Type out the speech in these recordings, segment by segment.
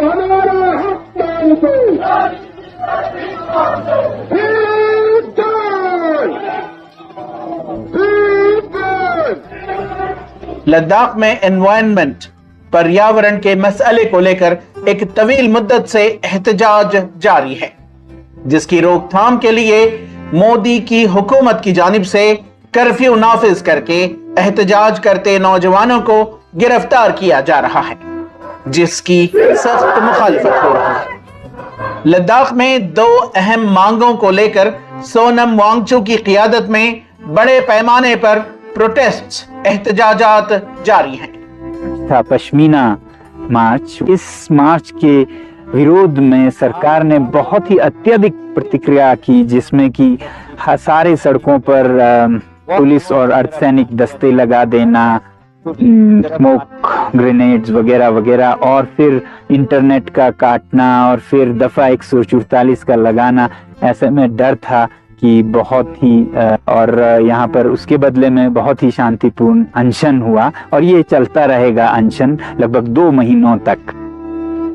हमारा हक मांगो। लद्दाख में एनवायरनमेंट, पर्यावरण के मसले को लेकर एक तवील मुद्दत से एहतजाज जारी है, जिसकी रोकथाम के लिए मोदी की हुकूमत की जानिब से कर्फ्यू नाफिज करके एहतजाज करते नौजवानों को गिरफ्तार किया जा रहा है, जिसकी सख्त मुखालिफत हो रही है। लद्दाख में दो अहम मांगों को लेकर सोनम वांगचुक की क़ियादत में बड़े पैमाने पर प्रोटेस्ट एहतजाजात जारी हैं। था पश्मीना मार्च। इस मार्च के विरोध में सरकार ने बहुत ही अत्यधिक प्रतिक्रिया की, जिसमें कि सारे सड़कों पर पुलिस और अर्धसैनिक दस्ते लगा देना, स्मोक ग्रेनेड्स वगैरह वगैरह, और फिर इंटरनेट का काटना, और फिर दफा 144 का लगाना। ऐसे में डर था कि बहुत ही और यहाँ पर उसके बदले में बहुत ही शांतिपूर्ण अनशन हुआ, और ये चलता रहेगा अनशन लगभग 2 महीनों तक।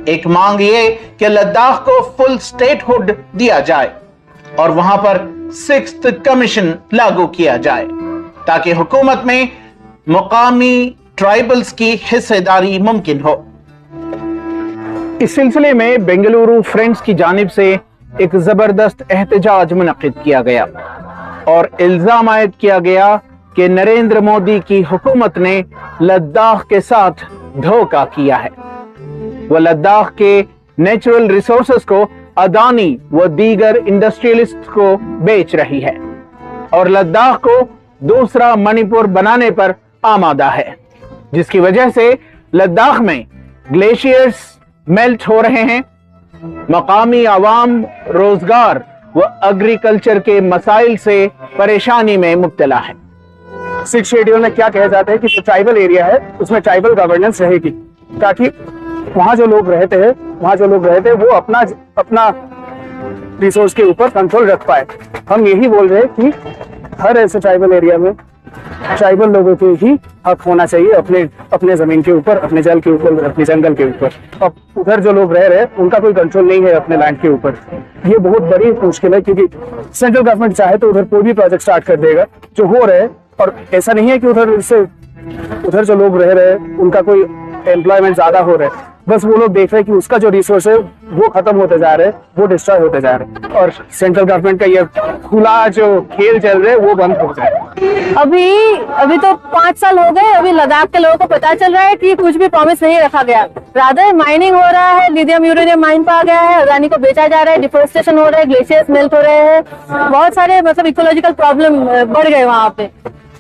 एक मांग ये कि लद्दाख को फुल स्टेटहुड दिया जाए और वहां पर 6th कमीशन लागू किया जाए, ताकि हुकूमत में मुकामी ट्राइबल्स की हिस्सेदारी मुमकिन हो। इस सिलसिले में बेंगलुरु फ्रेंड्स की जानिब से एक जबरदस्त एहतजाज मुनक्किद किया गया और इल्जाम आयद किया गया कि नरेंद्र मोदी की हुकूमत ने लद्दाख के साथ धोखा किया है। वह लद्दाख के नेचुरल रिसोर्सेस को अदानी व दीगर इंडस्ट्रियलिस्ट को बेच रही है और लद्दाख को दूसरा मणिपुर बनाने पर आमादा है, जिसकी वजह से लद्दाख में ग्लेशियर्स मेल्ट हो रहे हैं। मकामी आवाम रोजगार व एग्रीकल्चर के मसाइल से परेशानी में मुब्तला है। 6 शेड्यूल में क्या कहा जाता है कि जो ट्राइबल एरिया है उसमें ट्राइबल गवर्नेंस रहेगी, ताकि वहां जो लोग रहते हैं वो अपना रिसोर्स के ऊपर कंट्रोल रख पाए। हम यही बोल रहे हैं कि हर ऐसे ट्राइबल एरिया में ट्राइबल लोगों के ही हक होना चाहिए अपने जमीन के ऊपर, अपने जल के ऊपर, अपने जंगल के ऊपर। अब उधर जो लोग रह रहे हैं उनका कोई कंट्रोल नहीं है अपने लैंड के ऊपर। ये बहुत बड़ी मुश्किल है, क्योंकि सेंट्रल गवर्नमेंट चाहे तो उधर कोई भी प्रोजेक्ट स्टार्ट कर देगा जो हो रहे हैं, और ऐसा नहीं है कि उधर जो लोग रह रहे हैं उनका कोई एम्प्लॉयमेंट ज्यादा हो रहा है, बस वो लोग देख रहे हैं कि उसका जो रिसोर्स है वो खत्म होते जा रहे हैं, वो डिस्ट्रॉय होते जा रहे हैं, और सेंट्रल गवर्नमेंट का ये खुला जो खेल चल रहा है वो बंद हो जाए। अभी तो 5 साल हो गए, अभी लद्दाख के लोगों को पता चल रहा है कि कुछ भी प्रॉमिस नहीं रखा गया। रादर माइनिंग हो रहा है, लिथियम यूरेनियम माइन पा गया है, अदानी को बेचा जा रहा है, डिफोरेस्टेशन हो रहा है, ग्लेशियर्स मेल्ट हो रहे हैं, बहुत सारे मतलब इकोलॉजिकल प्रॉब्लम बढ़ गए वहाँ पे।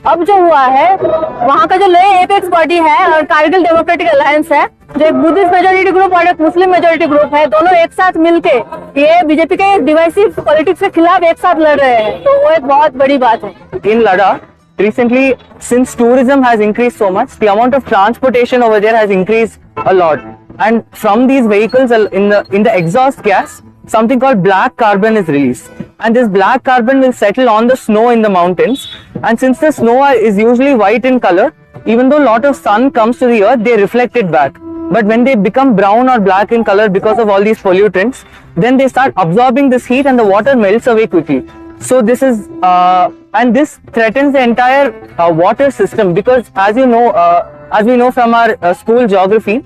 अब जो हुआ है वहाँ का जो नए एपेक्स बॉडी है और कारगिल डेमोक्रेटिक अलायंस है, जो एक बुद्धिस्ट मेजोरिटी ग्रुप और एक मुस्लिम मेजोरिटी ग्रुप है, दोनों एक साथ मिलके ये बीजेपी के डिवाइसिव पॉलिटिक्स के खिलाफ एक साथ लड़ रहे हैं, तो वो एक बहुत बड़ी बात है। In Ladakh, recently, since tourism has increased so much, the amount of transportation over there has increased a lot. And from these vehicles, in the exhaust gas, something called black carbon is released. And this black carbon will settle on the snow in the mountains. And since the snow is usually white in color, even though a lot of sun comes to the earth, they reflect it back. But when they become brown or black in color because of all these pollutants, then they start absorbing this heat and the water melts away quickly. So this is, and this threatens the entire water system, because as you know, as we know from our school geography,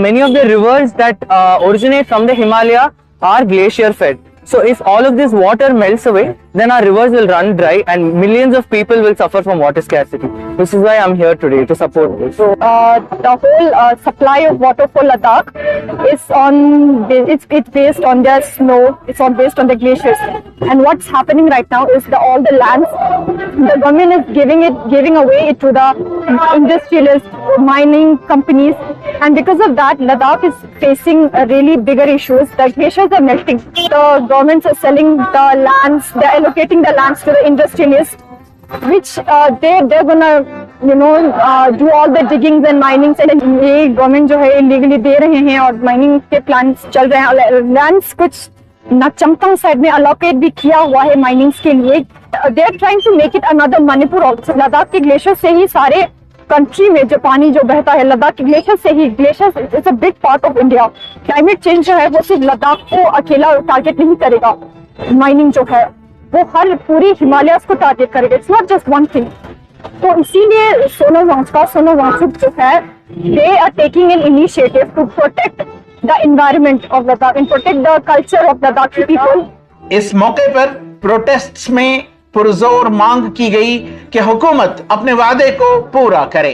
many of the rivers that originate from the Himalaya are glacier fed. So if all of this water melts away, then our rivers will run dry and millions of people will suffer from water scarcity. This is why I'm here today, to support this. So the whole supply of water for Ladakh is it's based on the snow, it's all based on the glaciers. And what's happening right now is all the lands, the government is giving away it to the industrialists, mining companies, and because of that, Ladakh is facing really bigger issues. The glaciers are melting. The governments are selling the lands, they're allocating the lands to the industrialists, which they're gonna do all the diggings and minings, and ये government जो है illegally दे रहे हैं और mining के plans चल रहे हैं. Lands कुछ नाचमतंग साइड में allocate भी किया हुआ है minings के लिए. They're trying to make it another Manipur also. Ladakh के ग्लेशियर से ही सारे कंट्री में जो पानी जो बहता है लद्दाख के ग्लेशियर से ही, glacier is a big part of India. Climate change जो है वो सिर्फ लद्दाख को अकेला टारगेट नहीं करेगा, माइनिंग जो है वो हर पूरी हिमालयस को टारगेट करेगा, it's not just one thing. तो इसीलिए सोनम वांगचुक जो है they are taking an initiative to protect the environment of Ladakh and protect the culture of Ladakhi people. इस मौके पर प्रोटेस्ट्स में पुरजोर मांग की गई कि हुकूमत अपने वादे को पूरा करे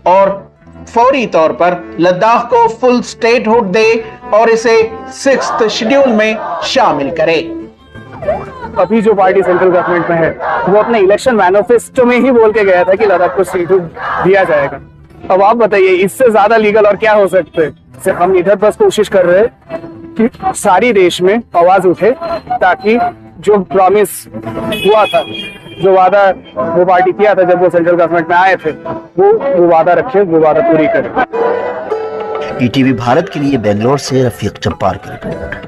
और फौरी तौर पर लद्दाख को फुल स्टेटहुड दे और इसे 6th शेड्यूल में शामिल करे। अभी जो पार्टी सेंट्रल गवर्नमेंट में है वो अपने इलेक्शन मैनिफेस्टो में ही बोल के गया था कि लद्दाख को स्टेटहुड दिया जाएगा। अब आप बताइए इससे ज्यादा लीगल और क्या हो सकते हैं। हम इधर बस कोशिश कर रहे हैं कि सारी देश में आवाज उठे ताकि जो प्रॉमिस हुआ था, जो वादा वो पार्टी किया था जब वो सेंट्रल गवर्नमेंट में आए थे, वो वादा रखे, वो वादा पूरी करे। ईटीवी भारत के लिए बेंगलोर से रफीक जब्बार की रिपोर्ट।